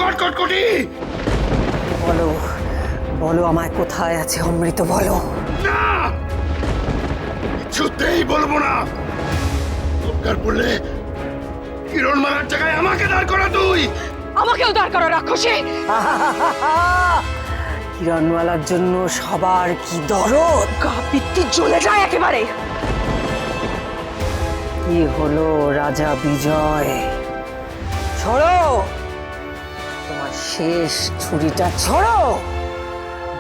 কটকটি। বলো বলো আমায় কোথায় আছে অমৃত, বলো। না, কিছুতেই বলবো না। দরকার পড়লে কিরণমালার জায়গায় আমাকে দাঁড় করা তুই। আমাকেও দাঁড় করো রাক্ষসী। কিরণমালার জন্য সবার কি দরদ, গা পিত্তি জ্বলে যায় একেবারে। কি হলো রাজা বিজয়? ছড়ো তোমার শেষ ছুরিটা, ছড়ো।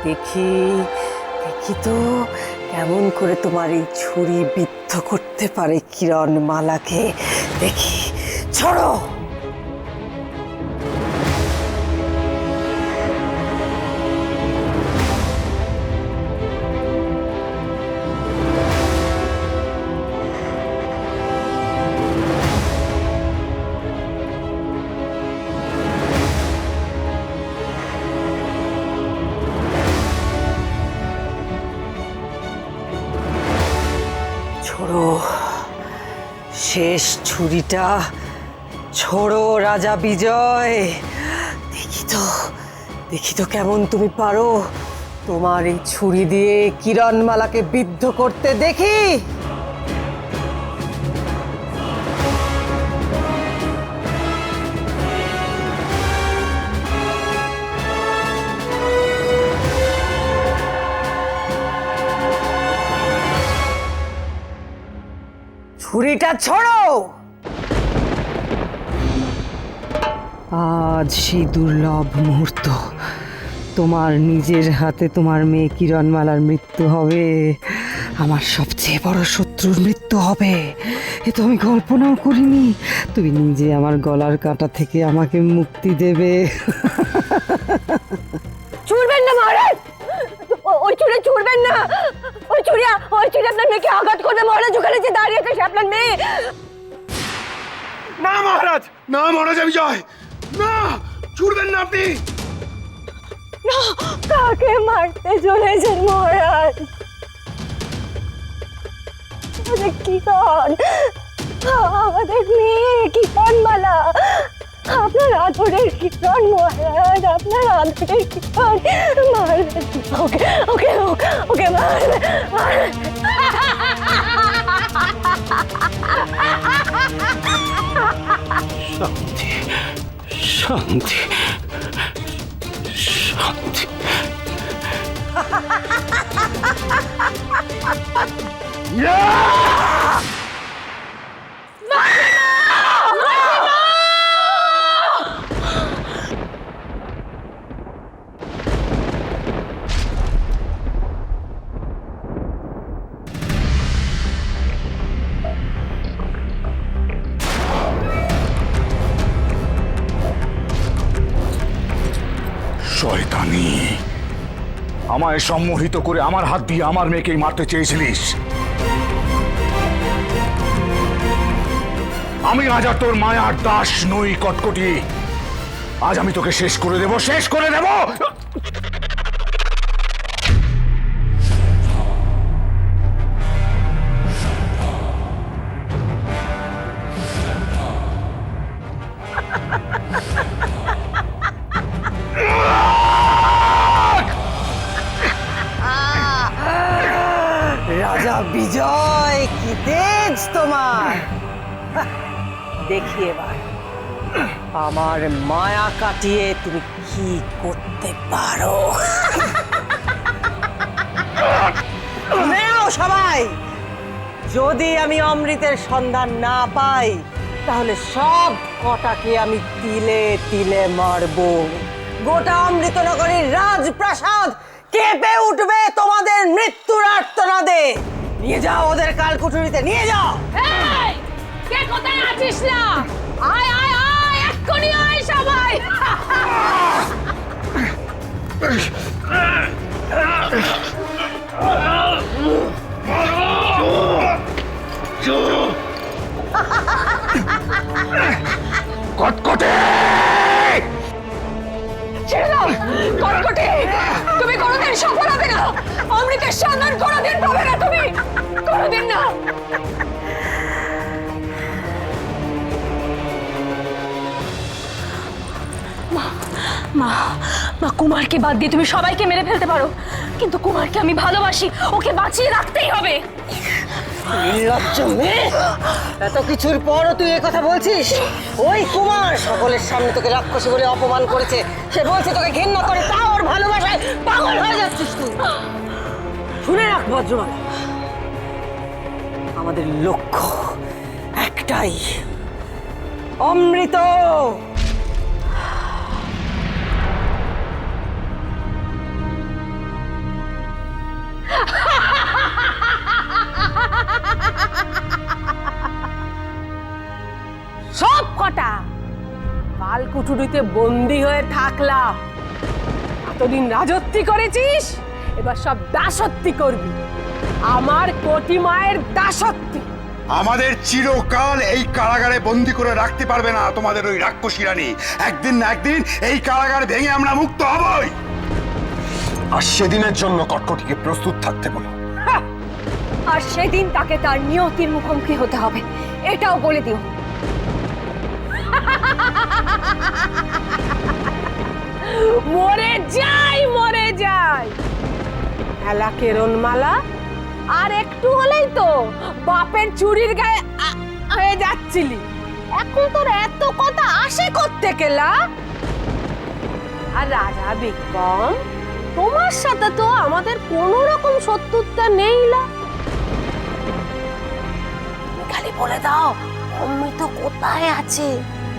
দেখি দেখি তো কেমন করে তোমার এই ছুরি বিদ্ধ করতে পারে কিরণমালাকে। দেখি, ছড়ো। ছোড়ো শেষ ছুরিটা, ছোড়ো রাজা বিজয়। দেখি তো কেমন তুমি পারো তোমার এই ছুরি দিয়ে কিরণমালাকে বিদ্ধ করতে, দেখি। ছুরিটা ছড়ো। আজ সেই দুর্লভ মুহূর্ত, তোমার নিজের হাতে তোমার মেয়ে কিরণমালার মৃত্যু হবে, আমার সবচেয়ে বড় শত্রুর মৃত্যু হবে। এ তো আমি কল্পনাও করিনি। তুমি নিজে আমার গলার কাঁটা থেকে আমাকে মুক্তি দেবে। ছুড়বেন না মহারাজ, ওই ছুরি ছুড়বেন না। ওই ছুরি আপনার মেয়েকে আঘাত করবে মহারাজ। ওখানে যে দাঁড়িয়ে আছে সে আপনার মেয়ে। না মহারাজ, না মহারাজা বিজয়, না, ছুড়বেন না আপনি। কাকে মারতে চলেছেন মহারাজ? কি কন আমাদের মেয়ে কিরণমালা, আপনার আদরের কিরণ মহারাজ, আপনার আদরের কিরণ। মারবেন ওকে, ওকে ওকে মারবেন। শান্তি, শান্তি, শান্তি। শয়তানি, আমায় সম্মোহিত করে আমার হাত দিয়ে আমার মেয়েকেই মারতে চেয়েছিলিস। আমি আজ আর তোর মায়ার দাস নই কটকটি। আজ আমি তোকে শেষ করে দেব, শেষ করে দেব। রাজা বিজয়, কি তেজ তোমার! দেখি এবার আমার মায়া কাটিয়ে তুমি কি করতে পারো। নেও সবাই, যদি আমি অমৃতের সন্ধান না পাই তাহলে সব কটাকে আমি তিলে তিলে মারব। গোটা অমৃতনগরীর রাজপ্রাসাদ কেঁপে উঠবে তোমাদের মৃত্যুর আর্তনাদে। নিয়ে যাও ওদের কালকুঠুরিতে, নিয়ে যাও। কে কোথায় আছিস না? আয় আয় আয়, এক্ষুনি আয় সবাই। কটকটি, ছেড়ে দাও কটকটি, তুমি কোনোদিন সফল হবে না। অমৃতের সন্ধান কোনোদিন পাবে না তুমি, কোনোদিন না। মা মা কুমারকে বাদ দিয়ে তুমি সবাইকে মেরে ফেলতে পারো, কিন্তু কুমারকে আমি ভালোবাসি, ওকে বাঁচিয়ে রাখতেই হবে। নির্লজ্জ মেয়ে, এত কিছুর পরও তুই এই কথা বলছিস? ওই কুমার সকলের সামনে তোকে রাক্ষসী বলে অপমান করেছে, সে বলছে তোকে ঘৃণা করে, তাও ওর ভালোবাসায় পাগল হয়ে যাচ্ছিস তুই। শুনে রাখ বজ্রমালা, আমাদের লক্ষ্য একটাই, অমৃত। সব কটা কালকুঠুরিতে বন্দি হয়ে থাকলাম, এতদিন রাজত্ব করেছিস, এবার সব দাসত্ব করবি, আমার কোটি মায়ের দাসত্ব। আমাদের চিরকাল এই কারাগারে বন্দি করে রাখতে পারবে না তোমাদের ওই রাক্ষসী রানী। একদিন না একদিন এই কারাগার ভেঙে আমরা মুক্ত হবই। আর সেদিনের জন্য কটকটিকে প্রস্তুত থাকতে বলো। আর সেদিন তাকে তার নিয়তির মুখোমুখি হতে হবে, এটাও বলে দিও। মরে যাই, মরে যাই। হেলা কেরণমালা, আর একটু হলেই তো বাপের চুরির গায়ে হয়ে যাচ্ছিলি, এখন তোর এত কথা আসে করতে গেলা? আর রাজা বিক্রম, তোমার সাথে তো আমাদের কোনো রকম শত্রুতা নেইলা, খালি বলে দাও অমৃত কোথায় আছে,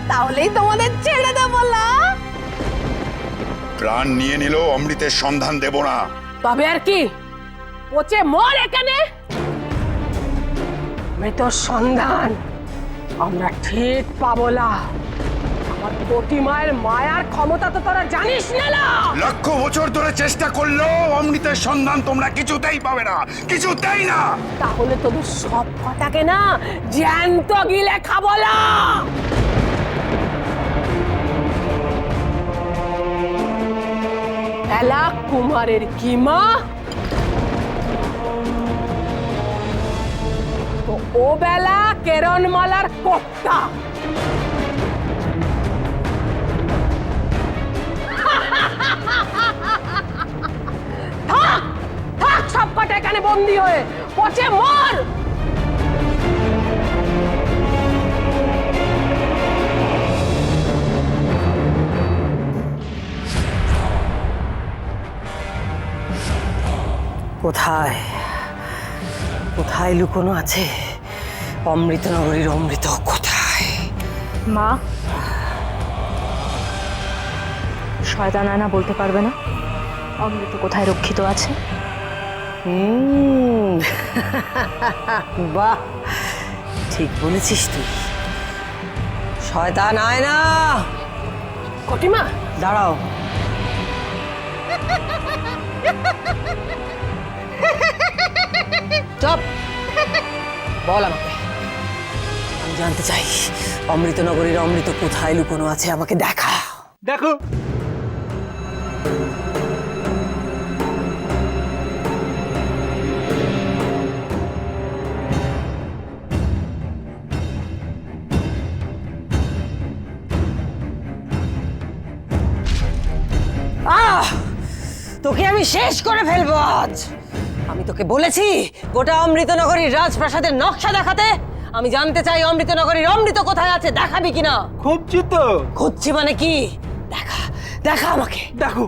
তাহলেই তোমাদের ছেড়ে দেবো। প্রাণ নিয়ে নিল, অমৃতের সন্ধান দেব না। তবে আর কি, পচে মর এখানে। মৃতর সন্ধান আমরা ঠিক পাবো না। আমার কোটি মায়ের মায়ার ক্ষমতা তো তোরা জানিস না। লক্ষ বছর ধরে চেষ্টা করলেও অমৃতের সন্ধান তোমরা কিছুতেই পাবে না, কিছুতেই না। তাহলে তোদের সব কথাকে না জ্যান্ত গিলে খাবো না। এলা কুমারের কি মা, তো ও বেলা কেরণমালার কর্তা। থাক থাক সব কটা এখানে বন্দি হয়ে, পচে মর। কোথায় কোথায় লুকোনো আছে অমৃতনগরীর অমৃত? কোথায়? মা, শয়তান আয়না বলতে পারবে না অমৃত কোথায় রক্ষিত আছে? বাহ, ঠিক বলেছিস তুই। শয়তান আয়না। কটিমা দাঁড়াও। চুপ, বল আমাকে, আমি জানতে চাই অমৃতনগরীর অমৃত কোথায় লুকোনো আছে, আমাকে দেখা। দেখো, তোকে আমি শেষ করে ফেলবো আজ। আমি তোকে বলেছি গোটা অমৃতনগরীর রাজপ্রাসাদের নকশা দেখাতে। আমি জানতে চাই অমৃতনগরীর অমৃত কোথায় আছে, দেখাবি কিনা? খুঁজছি তো। খুঁজছি মানে কি? দেখা দেখা আমাকে। দেখো,